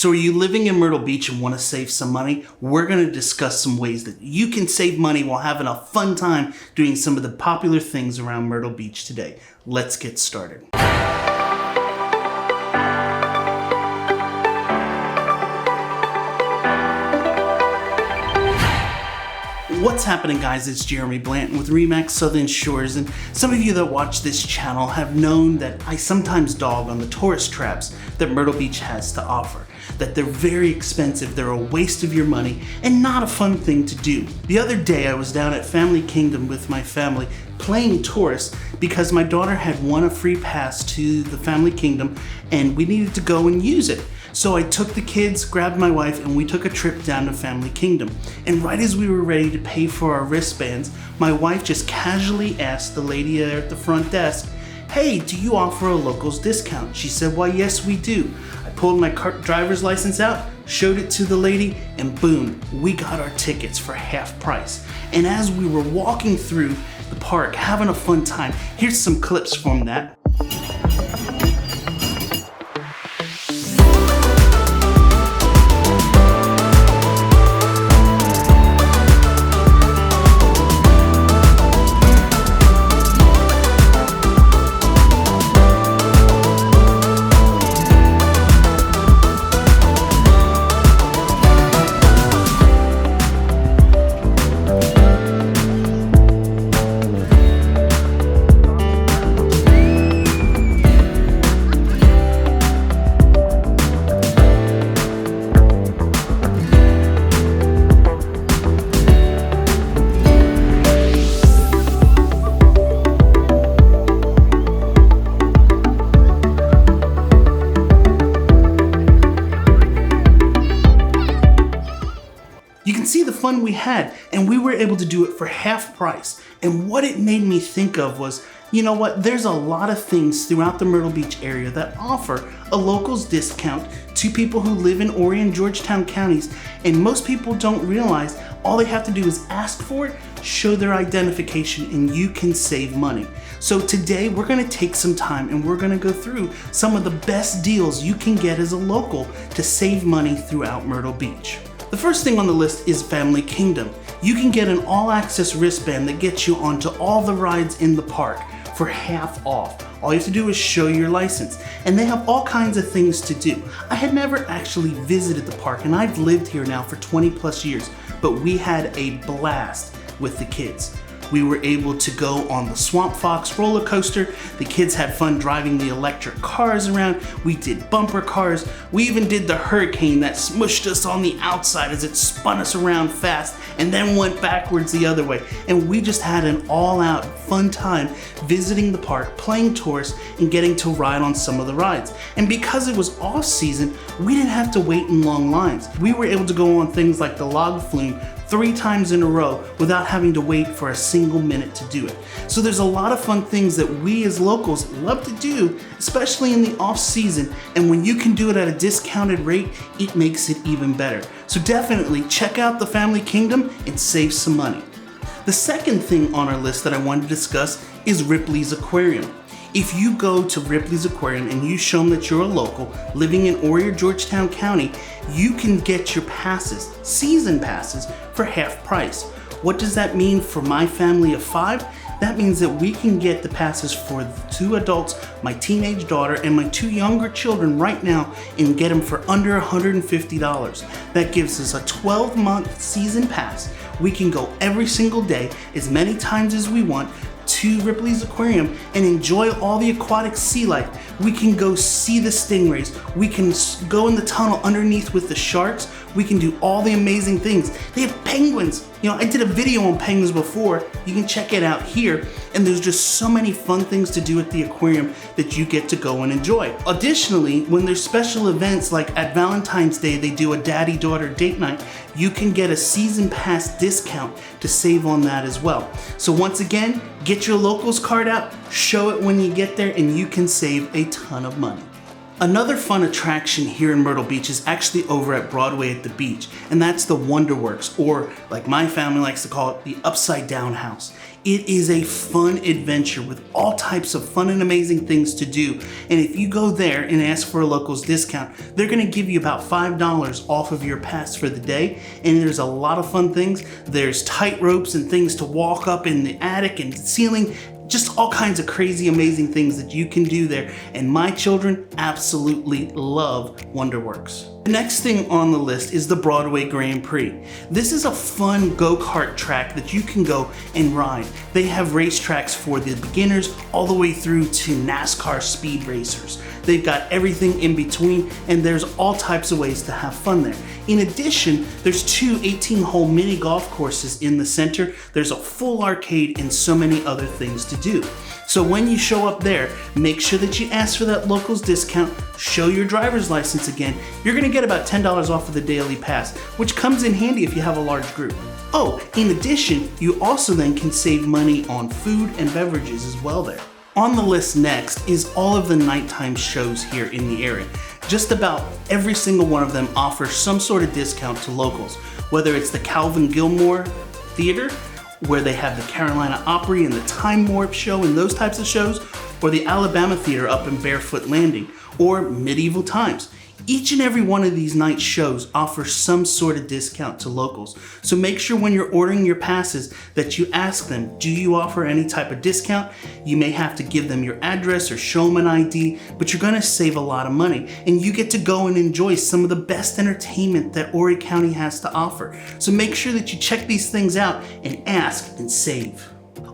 So are you living in Myrtle Beach and want to save some money? We're going to discuss some ways that you can save money while having a fun time doing some of the popular things around Myrtle Beach today. Let's get started. What's happening, guys? It's Jeremy Blanton with RE/MAX Southern Shores, and some of you that watch this channel have known that I sometimes dog on the tourist traps that Myrtle Beach has to offer. That they're very expensive, they're a waste of your money, and not a fun thing to do. The other day I was down at Family Kingdom with my family playing tourist because my daughter had won a free pass to the Family Kingdom and we needed to go and use it. So I took the kids, grabbed my wife, and we took a trip down to Family Kingdom. And right as we were ready to pay for our wristbands, my wife just casually asked the lady there at the front desk, "Hey, do you offer a locals discount?" She said, "Why, yes, we do." I pulled my driver's license out, showed it to the lady, and boom, we got our tickets for half price. And as we were walking through the park, having a fun time, here's some clips from that. You can see the fun we had, and we were able to do it for half price. And what it made me think of was, you know what, there's a lot of things throughout the Myrtle Beach area that offer a locals discount to people who live in Horry and Georgetown counties, and most people don't realize all they have to do is ask for it, show their identification, and you can save money. So today we're gonna take some time and we're gonna go through some of the best deals you can get as a local to save money throughout Myrtle Beach. The first thing on the list is Family Kingdom. You can get an all-access wristband that gets you onto all the rides in the park for half off. All you have to do is show your license, and they have all kinds of things to do. I had never actually visited the park, and I've lived here now for 20 plus years, but we had a blast with the kids. We were able to go on the Swamp Fox roller coaster. The kids had fun driving the electric cars around. We did bumper cars. We even did the hurricane that smushed us on the outside as it spun us around fast and then went backwards the other way. And we just had an all-out fun time visiting the park, playing tourists, and getting to ride on some of the rides. And because it was off season, we didn't have to wait in long lines. We were able to go on things like the log flume 3 times in a row without having to wait for a single minute to do it. So there's a lot of fun things that we as locals love to do, especially in the off season, and when you can do it at a discounted rate, it makes it even better. So definitely check out the Family Kingdom and save some money. The second thing on our list that I wanted to discuss is Ripley's Aquarium. If you go to Ripley's Aquarium and you show them that you're a local living in Horry or Georgetown County, you can get your passes, season passes, for half price. What does that mean for my family of 5? That means that we can get the passes for the 2 adults, my teenage daughter, and my 2 younger children right now and get them for under $150. That gives us a 12-month season pass. We can go every single day, as many times as we want, to Ripley's Aquarium and enjoy all the aquatic sea life. We can go see the stingrays. We can go in the tunnel underneath with the sharks. We can do all the amazing things. They have penguins. You know, I did a video on penguins before. You can check it out here. And there's just so many fun things to do at the aquarium that you get to go and enjoy. Additionally, when there's special events like at Valentine's Day, they do a daddy-daughter date night, you can get a season pass discount to save on that as well. So once again, get your locals card out, show it when you get there, and you can save a ton of money. Another fun attraction here in Myrtle Beach is actually over at Broadway at the beach, and that's the Wonderworks, or like my family likes to call it, the Upside Down House. It is a fun adventure with all types of fun and amazing things to do, and if you go there and ask for a locals discount, they're going to give you about $5 off of your pass for the day, and there's a lot of fun things. There's tight ropes and things to walk up in the attic and ceiling. Just all kinds of crazy, amazing things that you can do there. And my children absolutely love Wonderworks. The next thing on the list is the Broadway Grand Prix. This is a fun go-kart track that you can go and ride. They have racetracks for the beginners all the way through to NASCAR speed racers. They've got everything in between, and there's all types of ways to have fun there. In addition, there's two 18-hole mini golf courses in the center. There's a full arcade and so many other things to do. So when you show up there, make sure that you ask for that locals discount, show your driver's license again. You're gonna get about $10 off of the daily pass, which comes in handy if you have a large group. Oh, in addition, you also then can save money on food and beverages as well there. On the list next is all of the nighttime shows here in the area. Just about every single one of them offers some sort of discount to locals, whether it's the Calvin Gilmore Theater, where they have the Carolina Opry and the Time Warp show and those types of shows, or the Alabama Theater up in Barefoot Landing, or Medieval Times. Each and every one of these night shows offers some sort of discount to locals. So make sure when you're ordering your passes that you ask them, do you offer any type of discount? You may have to give them your address or show them an ID, but you're gonna save a lot of money. And you get to go and enjoy some of the best entertainment that Horry County has to offer. So make sure that you check these things out and ask and save.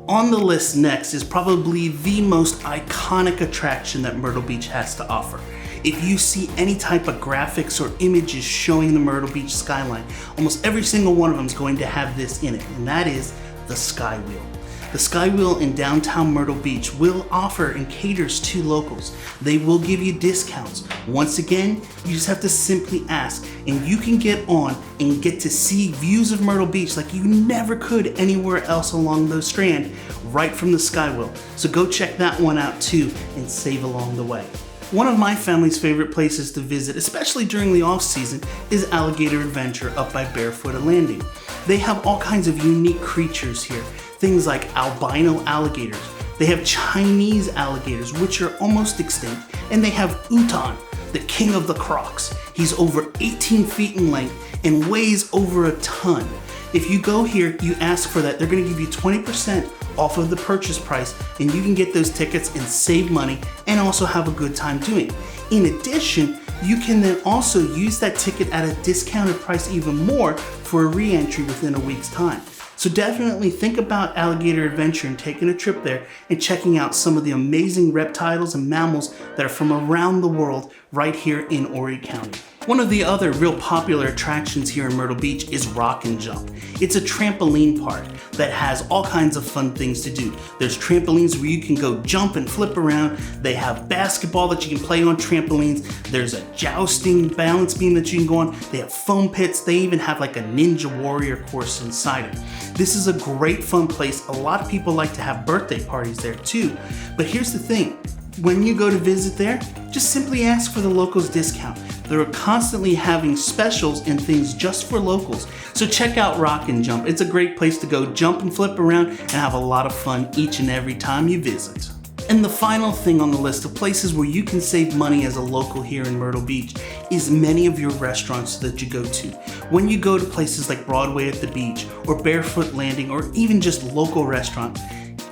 On the list next is probably the most iconic attraction that Myrtle Beach has to offer. If you see any type of graphics or images showing the Myrtle Beach skyline, almost every single one of them is going to have this in it, and that is the Skywheel. The Skywheel in downtown Myrtle Beach will offer and caters to locals. They will give you discounts. Once again, you just have to simply ask, and you can get on and get to see views of Myrtle Beach like you never could anywhere else along the Strand, right from the Skywheel. So go check that one out too and save along the way. One of my family's favorite places to visit, especially during the off season, is Alligator Adventure up by Barefoot Landing. They have all kinds of unique creatures here, things like albino alligators. They have Chinese alligators, which are almost extinct, and they have Utan, the king of the crocs. He's over 18 feet in length and weighs over a ton. If you go here, you ask for that, they're gonna give you 20% off of the purchase price, and you can get those tickets and save money and also have a good time doing it. In addition, you can then also use that ticket at a discounted price even more for a re-entry within a week's time. So definitely think about Alligator Adventure and taking a trip there and checking out some of the amazing reptiles and mammals that are from around the world right here in Horry County. One of the other real popular attractions here in Myrtle Beach is Rock and Jump. It's a trampoline park that has all kinds of fun things to do. There's trampolines where you can go jump and flip around. They have basketball that you can play on trampolines. There's a jousting balance beam that you can go on. They have foam pits. They even have like a Ninja Warrior course inside it. This is a great fun place. A lot of people like to have birthday parties there too. But here's the thing. When you go to visit there, just simply ask for the locals discount. They're constantly having specials and things just for locals. So check out Rock and Jump. It's a great place to go jump and flip around and have a lot of fun each and every time you visit. And the final thing on the list of places where you can save money as a local here in Myrtle Beach is many of your restaurants that you go to. When you go to places like Broadway at the beach or Barefoot Landing or even just local restaurant,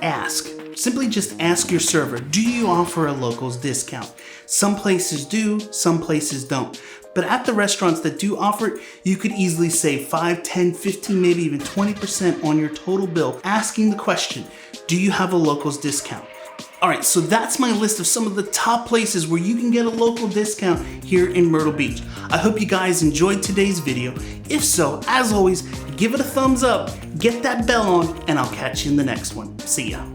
ask. Simply just ask your server, do you offer a locals discount? Some places do, some places don't. But at the restaurants that do offer it, you could easily save 5, 10, 15, maybe even 20% on your total bill asking the question, do you have a locals discount? Alright, so that's my list of some of the top places where you can get a local discount here in Myrtle Beach. I hope you guys enjoyed today's video. If so, as always, give it a thumbs up, get that bell on, and I'll catch you in the next one. See ya.